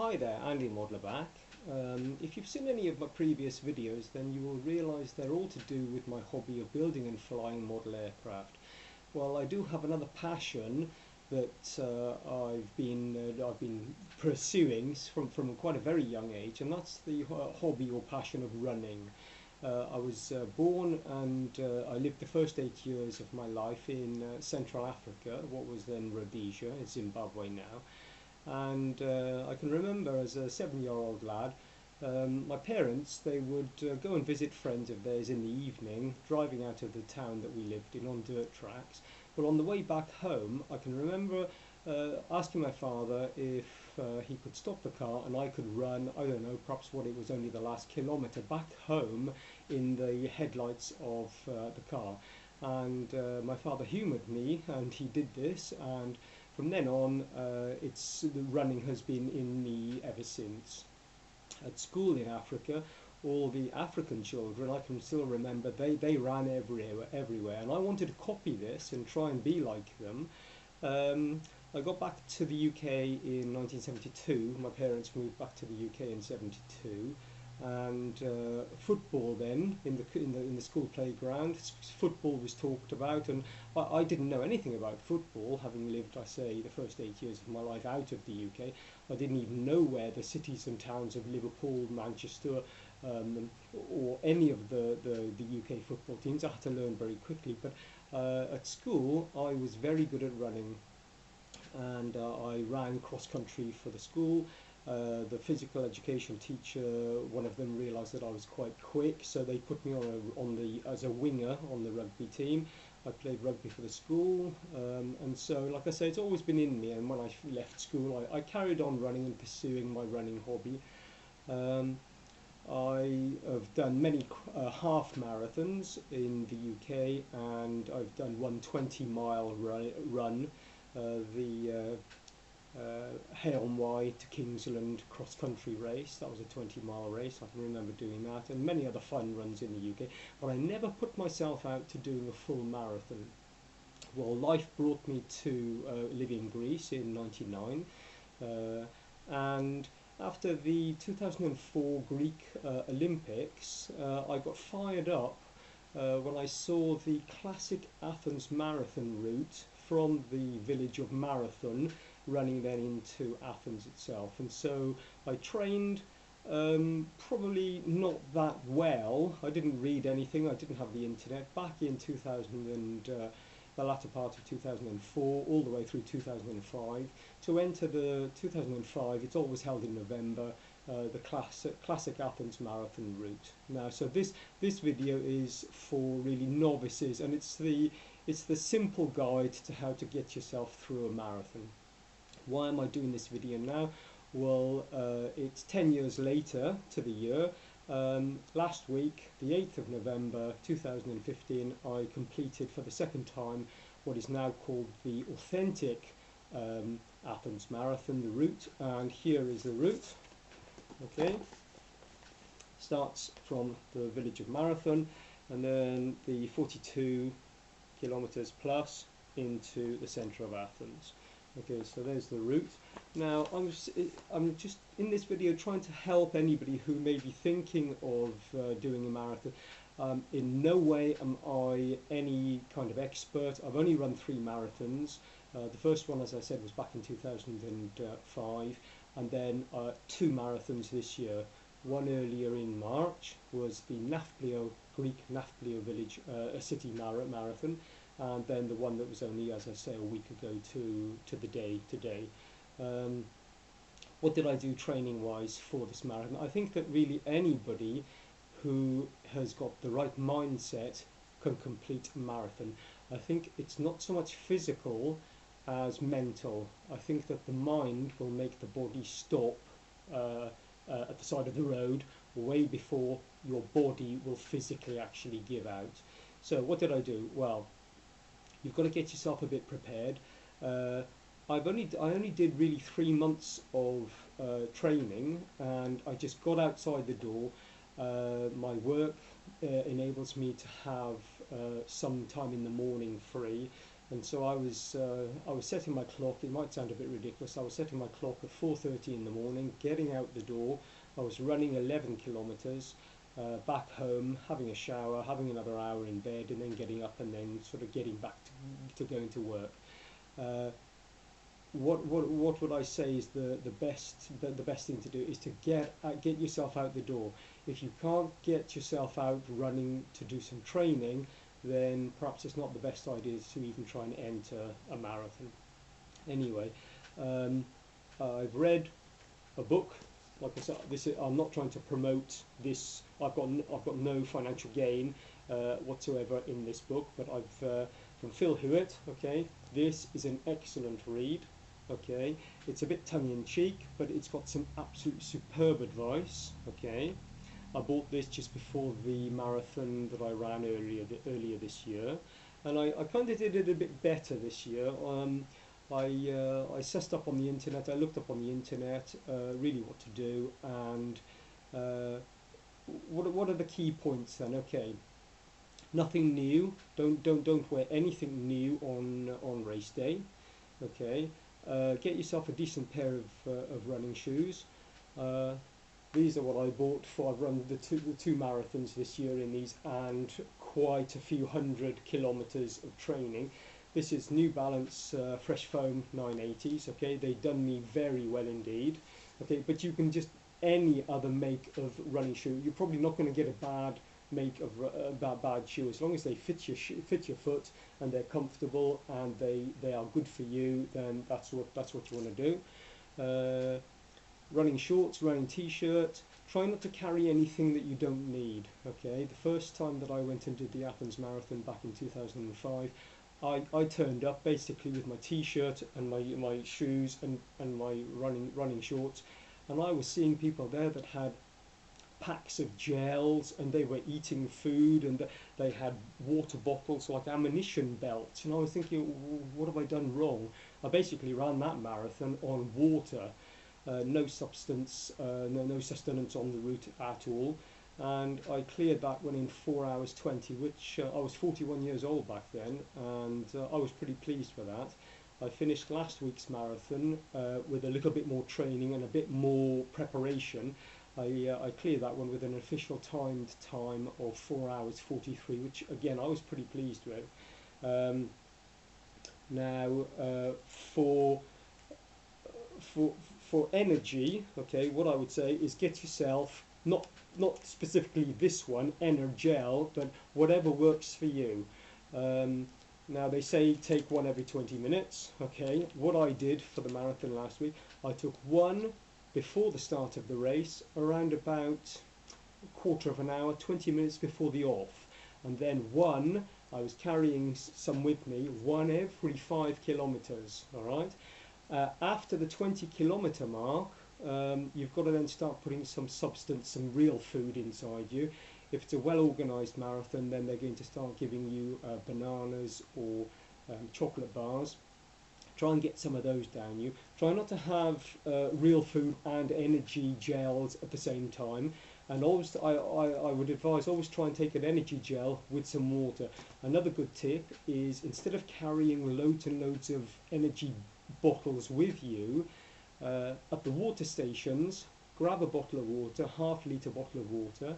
Hi there, Andy Modeler back. If you've seen any of my previous videos, then you will realise they're all to do with my hobby of building and flying model aircraft. Well, I do have another passion that I've been pursuing from quite a very young age, and that's the hobby or passion of running. I was born and I lived the first 8 years of my life in Central Africa, what was then Rhodesia, it's Zimbabwe now. And I can remember as a 7-year-old lad, my parents, they would go and visit friends of theirs in the evening, driving out of the town that we lived in on dirt tracks. But on the way back home, I can remember asking my father if he could stop the car and I could run, I don't know, perhaps what it was, only the last kilometre back home in the headlights of the car. And my father humoured me, and he did this, and from then on, the running has been in me ever since. At school in Africa, all the African children, I can still remember, they ran everywhere, and I wanted to copy this and try and be like them. I got back to the UK in 1972. My parents moved back to the UK in 72. And football then in the school playground, football was talked about, and I didn't know anything about football, having lived, I say, the first 8 years of my life out of the UK. I didn't even know where the cities and towns of Liverpool, Manchester, or any of the UK football teams. I had to learn very quickly, but at school I was very good at running, and I ran cross country for the school. The physical education teacher, one of them, realised that I was quite quick, so they put me as a winger on the rugby team. I played rugby for the school, and so, like I say, it's always been in me. And when I left school, I carried on running and pursuing my running hobby. I have done many half marathons in the UK, and I've done one 20-mile run, the Hay-on-Wye to Kingsland cross-country race. That was a 20-mile race. I can remember doing that, and many other fun runs in the UK, but I never put myself out to doing a full marathon. Well, life brought me to live in Greece in '99, and after the 2004 Greek Olympics, I got fired up when I saw the classic Athens Marathon route from the village of Marathon running then into Athens itself. And so I trained, probably not that well. I didn't read anything, I didn't have the internet, back in 2000 and the latter part of 2004 all the way through 2005. To enter the 2005, it's always held in November, the classic Athens Marathon route. Now, so this video is for really novices, and it's the simple guide to how to get yourself through a marathon. Why am I doing this video now? Well, it's 10 years later to the year. Last week, the 8th of November 2015, I completed for the second time what is now called the authentic Athens Marathon, the route. And here is the route. Okay, starts from the village of Marathon, and then the 42 kilometers plus into the centre of Athens. Okay, so there's the route. Now, I'm just in this video trying to help anybody who may be thinking of doing a marathon. In no way am I any kind of expert. I've only run 3 marathons. The first one, as I said, was back in 2005, and then 2 marathons this year. One earlier in March was the Greek Nafplio village, a city marathon, and then the one that was only, as I say, a week ago to the day today. What did I do training wise for this marathon? I think that really anybody who has got the right mindset can complete a marathon. I think it's not so much physical as mental. I think that the mind will make the body stop at the side of the road way before your body will physically actually give out. So what did I do? Well, you've got to get yourself a bit prepared. I only did really 3 months of training, and I just got outside the door. My work enables me to have some time in the morning free, And so I was setting my clock. It might sound a bit ridiculous. I was setting my clock at 4:30 in the morning, getting out the door. I was running 11 kilometers, back home, having a shower, having another hour in bed, and then getting up and then sort of getting back to going to work. Uh, what would I say is the best thing to do is to get yourself out the door. If you can't get yourself out running to do some training, then perhaps it's not the best idea to even try and enter a marathon. Anyway, um, I've read a book. Like I said, I'm not trying to promote this. I've got no financial gain whatsoever in this book, but I've from Phil Hewitt. Okay, this is an excellent read. Okay, it's a bit tongue-in-cheek, but it's got some absolute superb advice. Okay, I bought this just before the marathon that I ran earlier this year, and I kind of did it a bit better this year. I sussed up on the internet. I looked up on the internet really what to do, and uh, what are the key points then? Okay, nothing new. Don't wear anything new on race day. Okay, get yourself a decent pair of running shoes. Uh, these are what I bought for. I've run the two marathons this year in these, and quite a few hundred kilometers of training. This is New Balance Fresh Foam 980s. Okay, they've done me very well indeed. Okay, but you can just any other make of running shoe. You're probably not going to get a bad make of bad shoe as long as they fit your foot and they're comfortable and they are good for you. Then that's what you want to do. Running shorts, running t-shirt. Try not to carry anything that you don't need. Okay, the first time that I went and did the Athens Marathon back in 2005, I turned up basically with my t-shirt and my shoes and my running shorts, and I was seeing people there that had packs of gels and they were eating food and they had water bottles like ammunition belts, and I was thinking, what have I done wrong? I basically ran that marathon on water, no substance, no sustenance on the route at all, and I cleared that one in 4 hours 20, which I was 41 years old back then, and I was pretty pleased with that. I finished last week's marathon with a little bit more training and a bit more preparation. I cleared that one with an official timed time of 4 hours 43, which again I was pretty pleased with. Um, now for for energy, okay, what I would say is get yourself not specifically this one, Energel, but whatever works for you. Um, Now they say take one every 20 minutes. Okay, what I did for the marathon last week, I took one before the start of the race, around about a quarter of an hour, 20 minutes before the off, and then one, I was carrying some with me, one every 5 kilometers. All right. After the 20-kilometer mark, you've got to then start putting some substance, some real food inside you. If it's a well-organized marathon, then they're going to start giving you bananas or chocolate bars. Try and get some of those down you. Try not to have real food and energy gels at the same time. And always, I would advise, always try and take an energy gel with some water. Another good tip is, instead of carrying loads and loads of energy bottles with you, at the water stations, grab a bottle of water, half-litre bottle of water.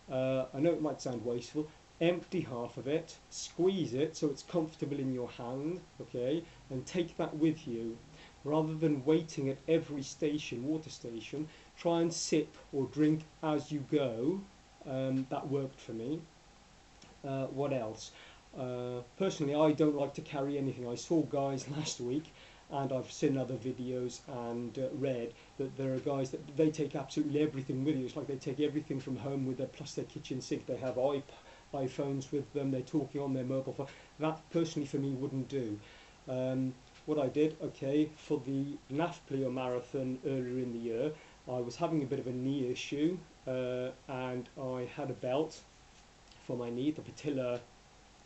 I know it might sound wasteful. Empty half of it, squeeze it so it's comfortable in your hand, okay, and take that with you. Rather than waiting at every station, water station, try and sip or drink as you go. That worked for me. What else? Personally, I don't like to carry anything. I saw guys last week, and I've seen other videos and read that there are guys that they take absolutely everything with you. It's like they take everything from home with them, plus their kitchen sink. They have iPhones with them. They're talking on their mobile phone. That personally for me wouldn't do. What I did, okay, for the NAFPLIO marathon earlier in the year, I was having a bit of a knee issue, and I had a belt for my knee, the patella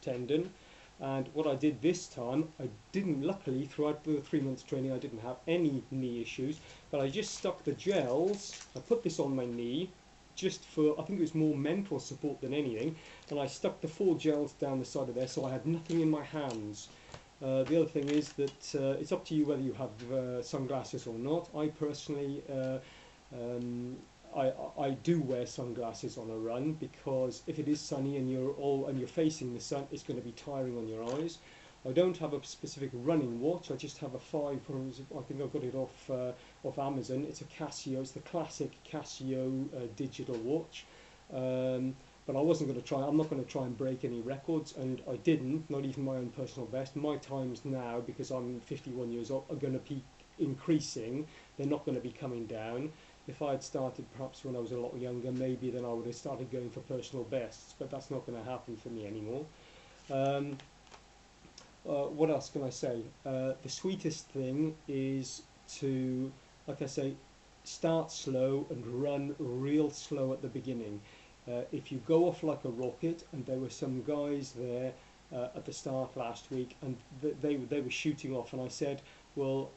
tendon. And what I did this time, I didn't, luckily throughout the 3 months training I didn't have any knee issues, but I just stuck the gels, I put this on my knee just for, I think it was more mental support than anything, and I stuck the 4 gels down the side of there so I had nothing in my hands. The other thing is that it's up to you whether you have sunglasses or not. I personally, um, I do wear sunglasses on a run, because if it is sunny and you're facing the sun, it's going to be tiring on your eyes. I don't have a specific running watch. I just have a I think I got it off Amazon. It's a Casio. It's the classic Casio digital watch. But I wasn't going to try. I'm not going to try and break any records, and I didn't. Not even my own personal best. My times now, because I'm 51 years old, are going to be increasing. They're not going to be coming down. If I had started perhaps when I was a lot younger, maybe then I would have started going for personal bests. But that's not going to happen for me anymore. Um, what else can I say? The sweetest thing is to, like I say, start slow and run real slow at the beginning. If you go off like a rocket, and there were some guys there at the start last week, and they were shooting off, and I said, well,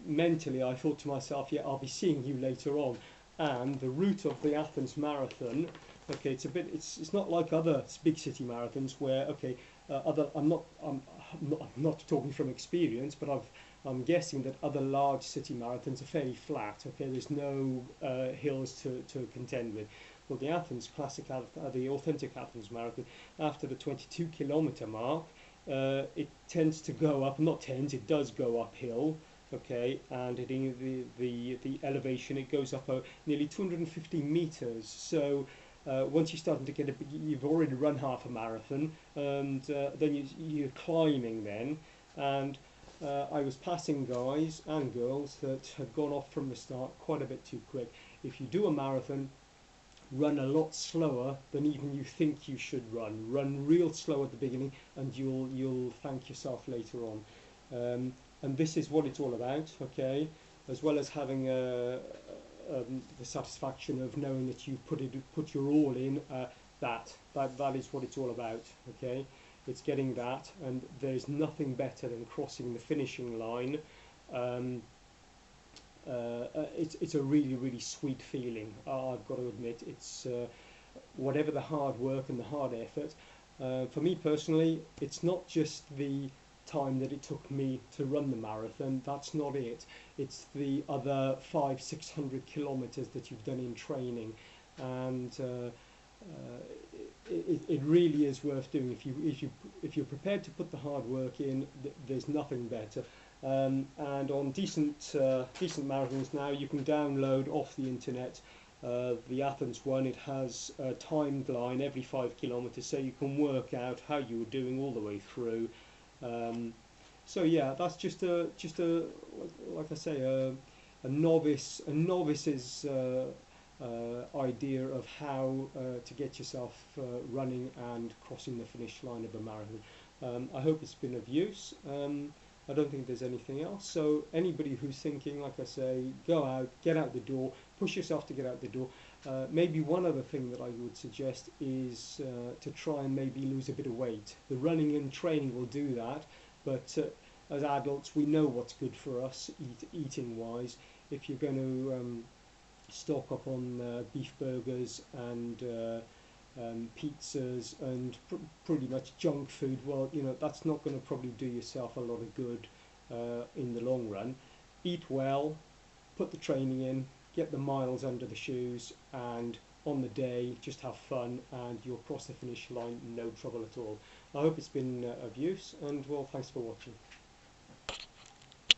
mentally I thought to myself, yeah, I'll be seeing you later on. And the route of the Athens Marathon, okay, it's not like other big city marathons where, okay, I'm not talking from experience, but I'm guessing that other large city marathons are fairly flat. Okay, there's no hills to contend with. Well, the the authentic Athens Marathon, after the 22-kilometer mark, it tends to go up. Not tends, it does go uphill. Okay, and the elevation, it goes up nearly 250 meters. So once you're starting to get you've already run half a marathon, and then you're climbing then, and I was passing guys and girls that had gone off from the start quite a bit too quick. If you do a marathon, run a lot slower than even you think you should run. Run real slow at the beginning, and you'll thank yourself later on. And this is what it's all about, okay? As well as having the satisfaction of knowing that you've put your all in. That is what it's all about, okay? It's getting that, and there's nothing better than crossing the finishing line. Um, it's a really sweet feeling. I've got to admit, it's whatever the hard work and the hard effort. For me personally, it's not just the time that it took me to run the marathon. That's not it. It's the other 500-600 kilometers that you've done in training, and it really is worth doing. If you're prepared to put the hard work in, there's nothing better. And on decent marathons now, you can download off the internet the Athens one. It has a timed line every 5 kilometers, so you can work out how you were doing all the way through. So yeah, that's just a like I say, a novice's idea of how to get yourself running and crossing the finish line of a marathon. I hope it's been of use. I don't think there's anything else. So anybody who's thinking, like I say, go out, get out the door, push yourself to get out the door. Maybe one other thing that I would suggest is to try and maybe lose a bit of weight. The running and training will do that, but as adults, we know what's good for us eating wise. If you're going to stock up on beef burgers and pizzas and pretty much junk food, well, that's not going to probably do yourself a lot of good in the long run. Eat well, put the training in, get the miles under the shoes, and on the day just have fun, and you'll cross the finish line no trouble at all. I hope it's been of use, and well, thanks for watching.